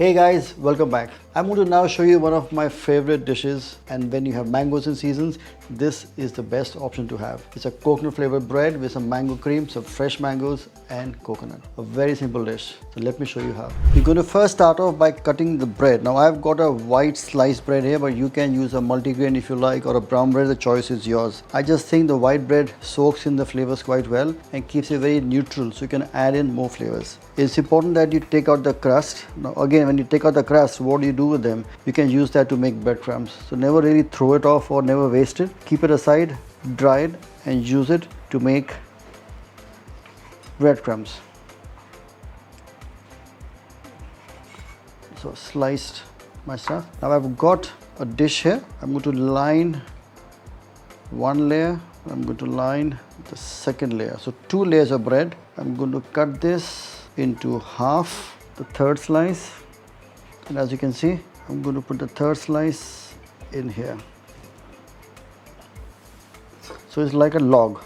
Hey guys, welcome back. I'm going to now show you one of my favorite dishes, and when you have mangoes in seasons, this is the best option to have. It's a coconut flavored bread with some mango cream, some fresh mangoes and coconut. A very simple dish. So let me show you how. You're going to first start off by cutting the bread. Now I've got a white sliced bread here, but you can use a multigrain if you like, or a brown bread. The choice is yours. I just think the white bread soaks in the flavors quite well and keeps it very neutral, so you can add in more flavors. It's important that you take out the crust. Now again, when you take out the crust, what do you do with them? You can use that to make breadcrumbs. So never really throw it off or never waste it. Keep it aside, dry it, and use it to make breadcrumbs. So sliced my stuff. Now I've got a dish here. I'm going to line one layer. I'm going to line the second layer. So 2 layers of bread. I'm going to cut this into half, the third slice, and as you can see, I'm going to put the third slice in here. So it's like a log.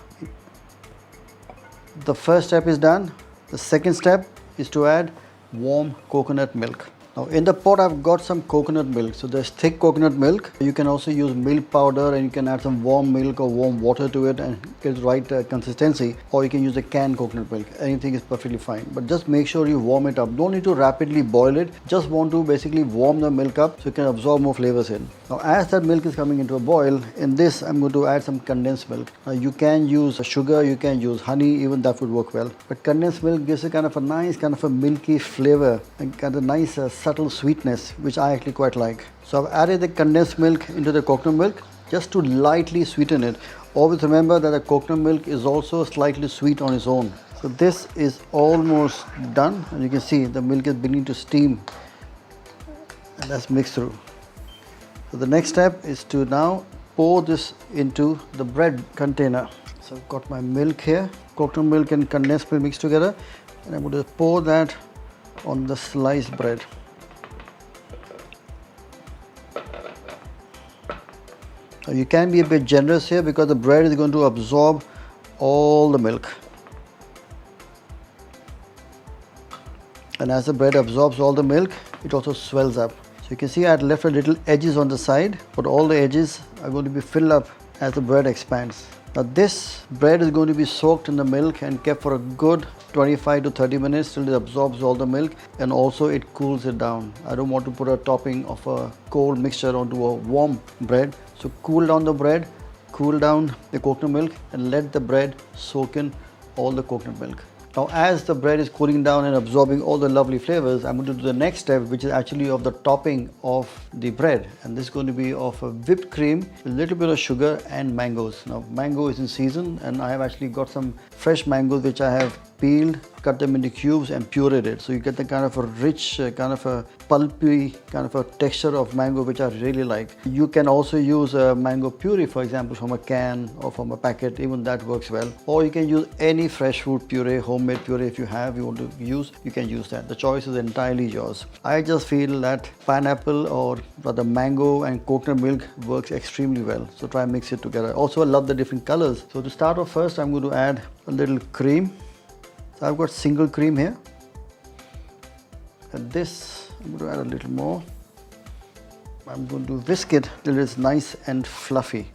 The first step is done. The second step is to add warm coconut milk. Now in the pot I've got some coconut milk. So there's thick coconut milk. You can also use milk powder, and you can add some warm milk or warm water to it and get the right consistency, or you can use a canned coconut milk. Anything is perfectly fine, but just make sure you warm it up. Don't need to rapidly boil it. Just want to basically warm the milk up so you can absorb more flavors in. Now as that milk is coming into a boil, in this I'm going to add some condensed milk. Now you can use sugar, you can use honey, even that would work well. But condensed milk gives a kind of a nice, kind of a milky flavor and kind of nice subtle sweetness, which I actually quite like. So I've added the condensed milk into the coconut milk just to lightly sweeten it. Always remember that the coconut milk is also slightly sweet on its own. So this is almost done, and you can see the milk is beginning to steam, and that's mixed through. So the next step is to now pour this into the bread container. So I've got my milk here, coconut milk and condensed milk mixed together, and I'm going to pour that on the sliced bread. Now you can be a bit generous here because the bread is going to absorb all the milk. And as the bread absorbs all the milk, it also swells up. So you can see I had left a little edges on the side, but all the edges are going to be filled up as the bread expands. Now this bread is going to be soaked in the milk and kept for a good 25 to 30 minutes till it absorbs all the milk, and also it cools it down. I don't want to put a topping of a cold mixture onto a warm bread. So cool down the bread, cool down the coconut milk, and let the bread soak in all the coconut milk. Now as the bread is cooling down and absorbing all the lovely flavors, I'm going to do the next step, which is actually of the topping of the bread, and this is going to be of a whipped cream, a little bit of sugar and mangoes. Now mango is in season, and I have actually got some fresh mangoes which I have peeled, cut them into cubes and pureed it. So you get the kind of a rich, kind of a pulpy kind of a texture of mango, which I really like. You can also use a mango puree, for example, from a can or from a packet. Even that works well. Or you can use any fresh fruit puree, homemade puree. If you want to use, you can use that. The choice is entirely yours. I just feel that pineapple, or rather mango and coconut milk, works extremely well. So try and mix it together. Also, I love the different colors. So to start off first, I'm going to add a little cream. So I've got single cream here, and this I'm going to add a little more. I'm going to whisk it till it's nice and fluffy.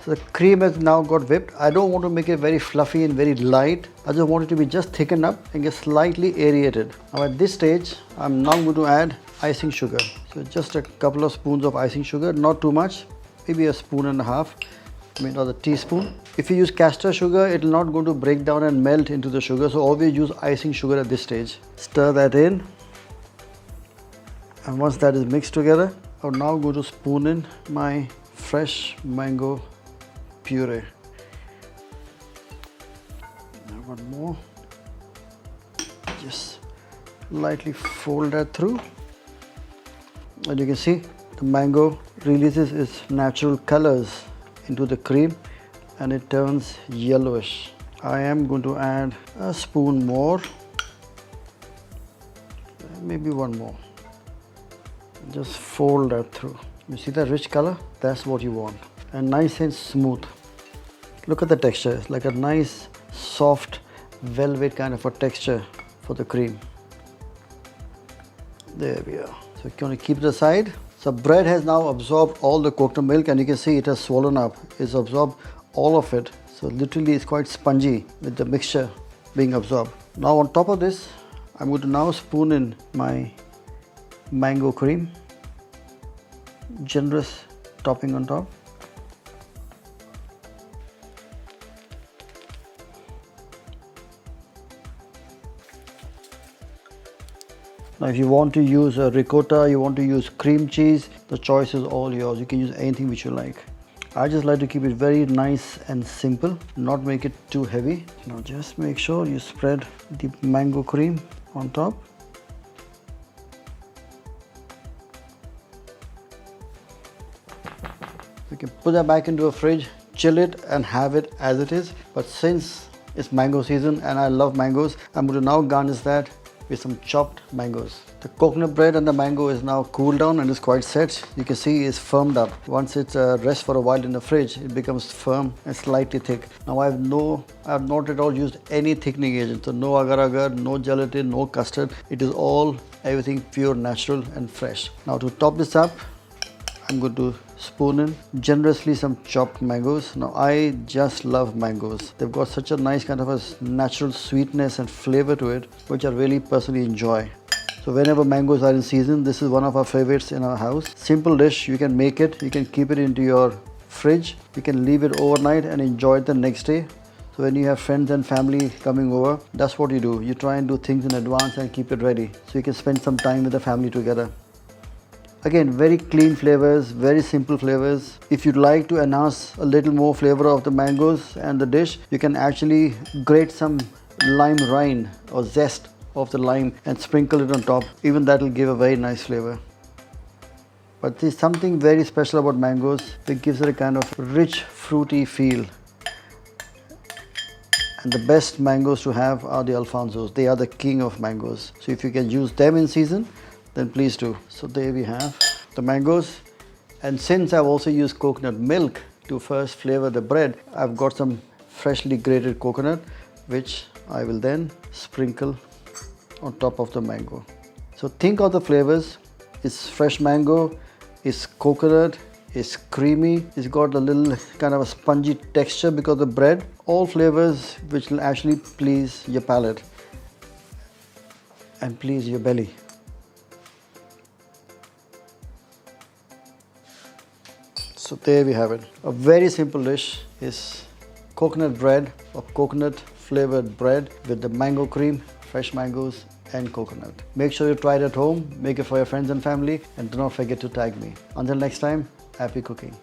So the cream has now got whipped. I don't want to make it very fluffy and very light. I just want it to be just thickened up and get slightly aerated. Now at this stage, I'm now going to add icing sugar. So just a couple of spoons of icing sugar, not too much, maybe a spoon and a half, or a teaspoon. If you use castor sugar, it will not going to break down and melt into the sugar, so always use icing sugar at this stage. Stir that in, and once that is mixed together, I'm now going to spoon in my fresh mango puree. Now one more, just lightly fold that through. And you can see the mango releases its natural colors into the cream, and it turns yellowish. I am going to add a spoon more, maybe one more. Just fold that through. You see that rich color? That's what you want. and nice and smooth. Look at the texture. It's like a nice, soft, velvet kind of a texture for the cream. There we are. So you can keep it aside. So bread has now absorbed all the coconut milk, and you can see it has swollen up. It's absorbed all of it. So literally it's quite spongy with the mixture being absorbed. Now on top of this, I'm going to now spoon in my mango cream. Generous topping on top. Now if you want to use a ricotta, you want to use cream cheese, the choice is all yours. You can use anything which you like. I just like to keep it very nice and simple, not make it too heavy. Now just make sure you spread the mango cream on top. You can put that back into a fridge, chill it and have it as it is. But since it's mango season and I love mangoes, I'm going to now garnish that with some chopped mangoes. The coconut bread and the mango is now cooled down and is quite set. You can see it's firmed up. Once it rests for a while in the fridge, it becomes firm and slightly thick. Now I have not at all used any thickening agent. So no agar-agar, no gelatin, no custard. It is everything pure, natural and fresh. Now to top this up, I'm going to spoon in generously some chopped mangoes. Now I just love mangoes. They've got such a nice kind of a natural sweetness and flavor to it, which I really personally enjoy. So whenever mangoes are in season, this is one of our favorites in our house. Simple dish, you can make it, you can keep it into your fridge, you can leave it overnight and enjoy it the next day. So when you have friends and family coming over, that's what you do. You try and do things in advance and keep it ready so you can spend some time with the family together. Again, very clean flavors, very simple flavors. If you'd like to enhance a little more flavor of the mangoes and the dish, you can actually grate some lime rind or zest of the lime and sprinkle it on top. Even that will give a very nice flavor. But there's something very special about mangoes. It gives it a kind of rich, fruity feel. And the best mangoes to have are the Alfonsos. They are the king of mangoes. So if you can use them in season, then please do. So there we have the mangoes. And since I've also used coconut milk to first flavor the bread, I've got some freshly grated coconut, which I will then sprinkle on top of the mango. So think of the flavors. It's fresh mango, it's coconut, it's creamy, it's got a little kind of a spongy texture because of the bread. All flavors which will actually please your palate and please your belly. So there we have it. A very simple dish is coconut bread or coconut flavored bread with the mango cream, fresh mangoes and coconut. Make sure you try it at home, make it for your friends and family, and do not forget to tag me. Until next time, happy cooking.